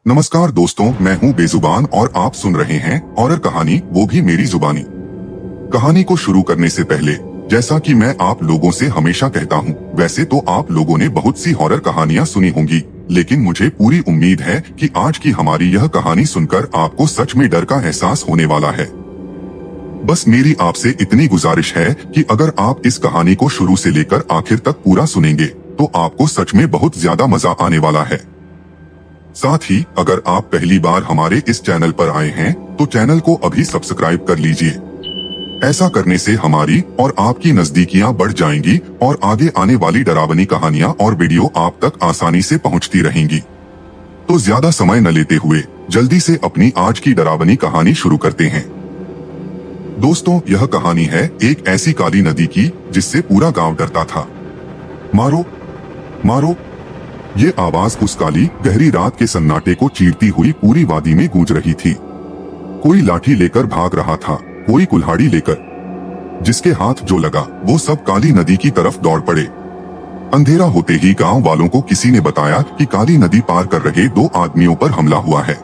नमस्कार दोस्तों, मैं हूं बेजुबान और आप सुन रहे हैं हॉरर कहानी, वो भी मेरी जुबानी। कहानी को शुरू करने से पहले, जैसा कि मैं आप लोगों से हमेशा कहता हूं, वैसे तो आप लोगों ने बहुत सी हॉरर कहानियां सुनी होंगी, लेकिन मुझे पूरी उम्मीद है कि आज की हमारी यह कहानी सुनकर आपको सच में डर का एहसास होने वाला है। बस मेरी आपसे इतनी गुजारिश है कि अगर आप इस कहानी को शुरू से लेकर आखिर तक पूरा सुनेंगे, तो आपको सच में बहुत ज्यादा मजा आने वाला है। साथ ही अगर आप पहली बार हमारे इस चैनल पर आए हैं, तो चैनल को अभी सब्सक्राइब कर लीजिए। ऐसा करने से हमारी और आपकी नजदीकियां बढ़ जाएंगी और आगे आने वाली डरावनी कहानियां और वीडियो आप तक आसानी से पहुंचती रहेंगी। तो ज्यादा समय न लेते हुए जल्दी से अपनी आज की डरावनी कहानी शुरू करते हैं। दोस्तों, यह कहानी है एक ऐसी काली नदी की जिससे पूरा गांव डरता था। मारो मारो, ये आवाज उस काली गहरी रात के सन्नाटे को चीरती हुई पूरी वादी में गूंज रही थी। कोई लाठी लेकर भाग रहा था, कोई कुल्हाड़ी लेकर। जिसके हाथ जो लगा वो सब काली नदी की तरफ दौड़ पड़े। अंधेरा होते ही गांव वालों को किसी ने बताया कि काली नदी पार कर रहे दो आदमियों पर हमला हुआ है।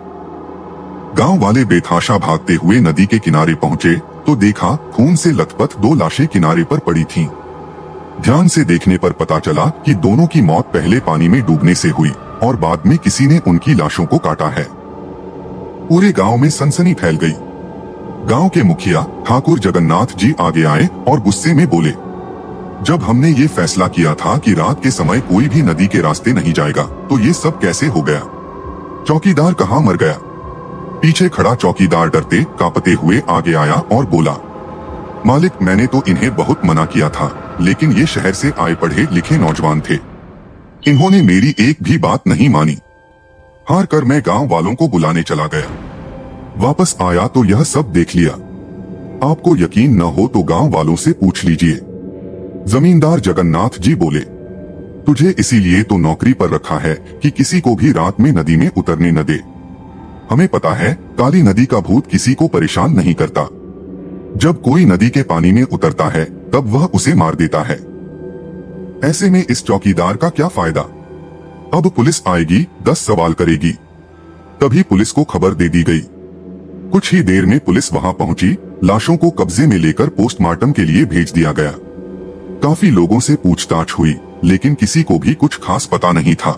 गांव वाले बेतहाशा भागते हुए नदी के किनारे पहुंचे तो देखा खून से लथपथ दो लाशें किनारे पर पड़ी थीं। ध्यान से देखने पर पता चला कि दोनों की मौत पहले पानी में डूबने से हुई और बाद में किसी ने उनकी लाशों को काटा है। पूरे गांव में सनसनी फैल गई। गांव के मुखिया ठाकुर जगन्नाथ जी आगे आए और गुस्से में बोले, जब हमने ये फैसला किया था कि रात के समय कोई भी नदी के रास्ते नहीं जाएगा, तो ये सब कैसे हो गया? चौकीदार कहाँ मर गया? पीछे खड़ा चौकीदार डरते कांपते हुए आगे आया और बोला, मालिक, मैंने तो इन्हें बहुत मना किया था, लेकिन ये शहर से आए पढ़े लिखे नौजवान थे। इन्होंने मेरी एक भी बात नहीं मानी। हार कर मैं गांव वालों को बुलाने चला गया। वापस आया तो यह सब देख लिया। आपको यकीन न हो तो गांव वालों से पूछ लीजिए। जमींदार जगन्नाथ जी बोले, तुझे इसीलिए तो नौकरी पर रखा है कि किसी को भी रात में नदी में उतरने न दे। हमें पता है काली नदी का भूत किसी को परेशान नहीं करता। जब कोई नदी के पानी में उतरता है तब वह उसे मार देता है। ऐसे में इस चौकीदार का क्या फायदा? अब पुलिस आएगी, 10 सवाल करेगी। तभी पुलिस को खबर दे दी गई। कुछ ही देर में पुलिस वहां पहुंची, लाशों को कब्जे में लेकर पोस्टमार्टम के लिए भेज दिया गया। काफी लोगों से पूछताछ हुई, लेकिन किसी को भी कुछ खास पता नहीं था।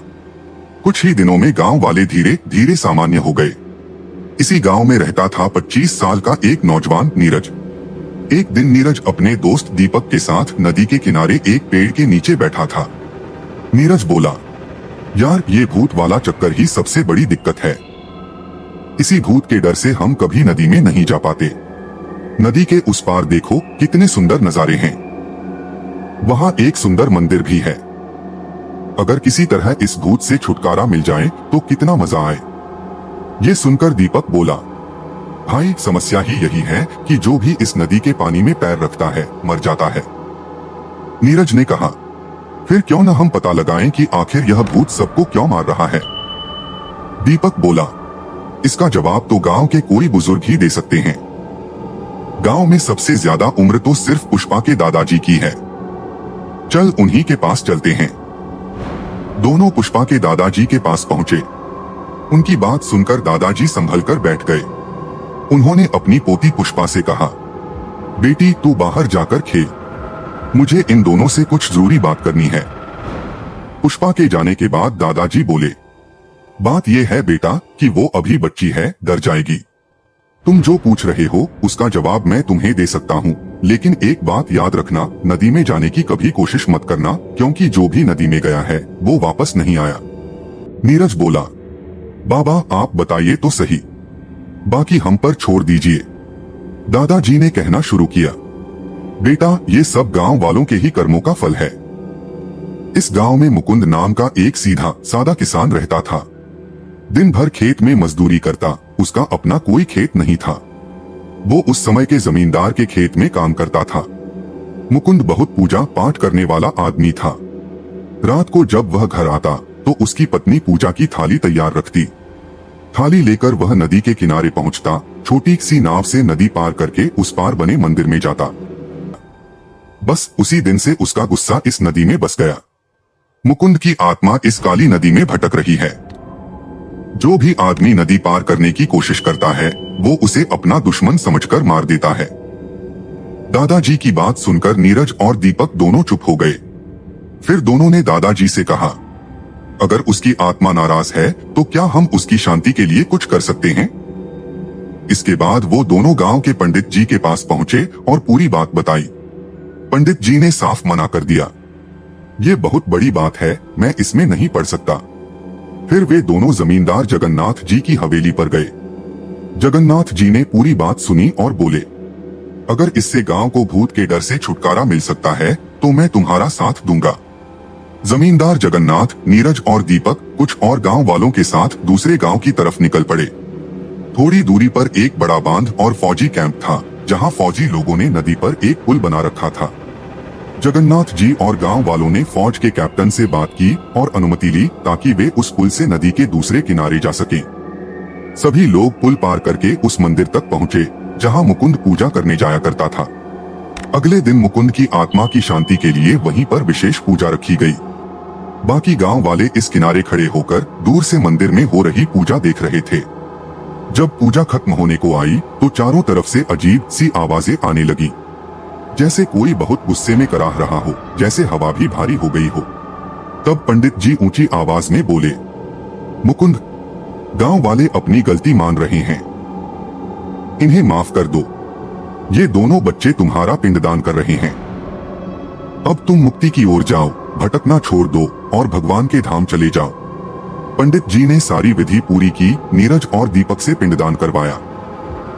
कुछ ही दिनों में गांव वाले धीरे धीरे सामान्य हो गए। इसी गांव में रहता था 25 साल का एक नौजवान नीरज। एक दिन नीरज अपने दोस्त दीपक के साथ नदी के किनारे एक पेड़ के नीचे बैठा था। नीरज बोला, यार, ये भूत वाला चक्कर ही सबसे बड़ी दिक्कत है। इसी भूत के डर से हम कभी नदी में नहीं जा पाते। नदी के उस पार देखो कितने सुंदर नजारे हैं। वहां एक सुंदर मंदिर भी है। अगर किसी तरह इस भूत से छुटकारा मिल जाए तो कितना मजा आए। ये सुनकर दीपक बोला, भाई, समस्या ही यही है कि जो भी इस नदी के पानी में पैर रखता है मर जाता है। नीरज ने कहा, फिर क्यों न हम पता लगाएं कि आखिर यह भूत सबको क्यों मार रहा है। दीपक बोला, इसका जवाब तो गांव के कोई बुजुर्ग ही दे सकते हैं। गांव में सबसे ज्यादा उम्र तो सिर्फ पुष्पा के दादाजी की है। चल उन्हीं के पास चलते हैं। दोनों पुष्पा के दादाजी के पास पहुंचे। उनकी बात सुनकर दादाजी संभल कर बैठ गए। उन्होंने अपनी पोती पुष्पा से कहा, बेटी, तू बाहर जाकर खेल। मुझे इन दोनों से कुछ जरूरी बात करनी है। पुष्पा के जाने के बाद दादाजी बोले, बात यह है बेटा कि वो अभी बच्ची है, डर जाएगी। तुम जो पूछ रहे हो उसका जवाब मैं तुम्हें दे सकता हूँ, लेकिन एक बात याद रखना, नदी में जाने की कभी कोशिश मत करना, क्योंकि जो भी नदी में गया है वो वापस नहीं आया। नीरज बोला, बाबा, आप बताइए तो सही, बाकी हम पर छोड़ दीजिए। दादाजी ने कहना शुरू किया, बेटा, ये सब गांव वालों के ही कर्मों का फल है। इस गांव में मुकुंद नाम का एक सीधा सादा किसान रहता था। दिन भर खेत में मजदूरी करता, उसका अपना कोई खेत नहीं था। वो उस समय के जमींदार के खेत में काम करता था। मुकुंद बहुत पूजा पाठ करने वाला आदमी था। रात को जब वह घर आता तो उसकी पत्नी पूजा की थाली तैयार रखती। थाली लेकर वह नदी के किनारे पहुंचता, छोटी सी नाव से नदी पार करके उस पार बने मंदिर में जाता। बस उसी दिन से उसका गुस्सा इस नदी में बस गया। मुकुंद की आत्मा इस काली नदी में भटक रही है। जो भी आदमी नदी पार करने की कोशिश करता है वो उसे अपना दुश्मन समझकर मार देता है। दादाजी की बात सुनकर नीरज और दीपक दोनों चुप हो गए। फिर दोनों ने दादाजी से कहा, अगर उसकी आत्मा नाराज है तो क्या हम उसकी शांति के लिए कुछ कर सकते हैं? इसके बाद वो दोनों गांव के पंडित जी के पास पहुंचे और पूरी बात बताई। पंडित जी ने साफ मना कर दिया, ये बहुत बड़ी बात है, मैं इसमें नहीं पढ़ सकता। फिर वे दोनों जमींदार जगन्नाथ जी की हवेली पर गए। जगन्नाथ जी ने पूरी बात सुनी और बोले, अगर इससे गांव को भूत के डर से छुटकारा मिल सकता है तो मैं तुम्हारा साथ दूंगा। जमींदार जगन्नाथ, नीरज और दीपक कुछ और गांव वालों के साथ दूसरे गांव की तरफ निकल पड़े। थोड़ी दूरी पर एक बड़ा बांध और फौजी कैंप था, जहां फौजी लोगों ने नदी पर एक पुल बना रखा था। जगन्नाथ जी और गांव वालों ने फौज के कैप्टन से बात की और अनुमति ली ताकि वे उस पुल से नदी के दूसरे किनारे जा सकें। सभी लोग पुल पार करके उस मंदिर तक पहुंचे जहां मुकुंद पूजा करने जाया करता था। अगले दिन मुकुंद की आत्मा की शांति के लिए वहीं पर विशेष पूजा रखी गई। बाकी गांव वाले इस किनारे खड़े होकर दूर से मंदिर में हो रही पूजा देख रहे थे। जब पूजा खत्म होने को आई तो चारों तरफ से अजीब सी आवाजें आने लगी, जैसे कोई बहुत गुस्से में कराह रहा हो, जैसे हवा भी भारी हो गई हो। तब पंडित जी ऊंची आवाज में बोले, मुकुंद, गांव वाले अपनी गलती मान रहे हैं, इन्हें माफ कर दो। ये दोनों बच्चे तुम्हारा पिंडदान कर रहे हैं। अब तुम मुक्ति की ओर जाओ, भटकना छोड़ दो और भगवान के धाम चले जाओ। पंडित जी ने सारी विधि पूरी की, नीरज और दीपक से पिंडदान करवाया।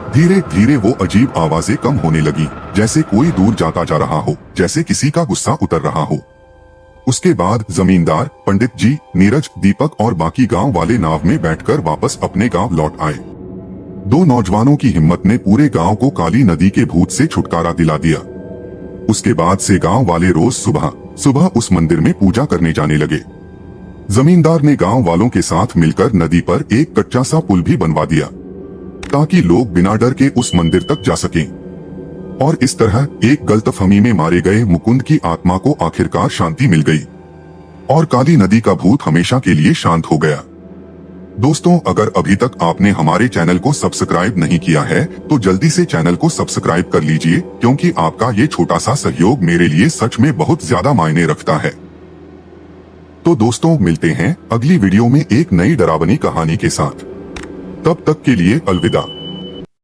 धीरे धीरे वो अजीब आवाजें कम होने लगी, जैसे कोई दूर जाता जा रहा हो, जैसे किसी का गुस्सा उतर रहा हो। उसके बाद जमींदार, पंडित जी, नीरज, दीपक और बाकी गांव वाले नाव में बैठकर वापस अपने गांव लौट आए। दो नौजवानों की हिम्मत ने पूरे गांव को काली नदी के भूत से छुटकारा दिला दिया। उसके बाद से गांव वाले रोज सुबह सुबह उस मंदिर में पूजा करने जाने लगे। जमींदार ने गांव वालों के साथ मिलकर नदी पर एक कच्चा सा पुल भी बनवा दिया ताकि लोग बिना डर के उस मंदिर तक जा सकें। और इस तरह एक गलतफहमी में मारे गए मुकुंद की आत्मा को आखिरकार शांति मिल गई और काली नदी का भूत हमेशा के लिए शांत हो गया। दोस्तों, अगर अभी तक आपने हमारे चैनल को सब्सक्राइब नहीं किया है तो जल्दी से चैनल को सब्सक्राइब कर लीजिए, क्योंकि आपका ये छोटा सा सहयोग मेरे लिए सच में बहुत ज्यादा मायने रखता है। तो दोस्तों, मिलते हैं अगली वीडियो में एक नई डरावनी कहानी के साथ। तब तक के लिए अलविदा।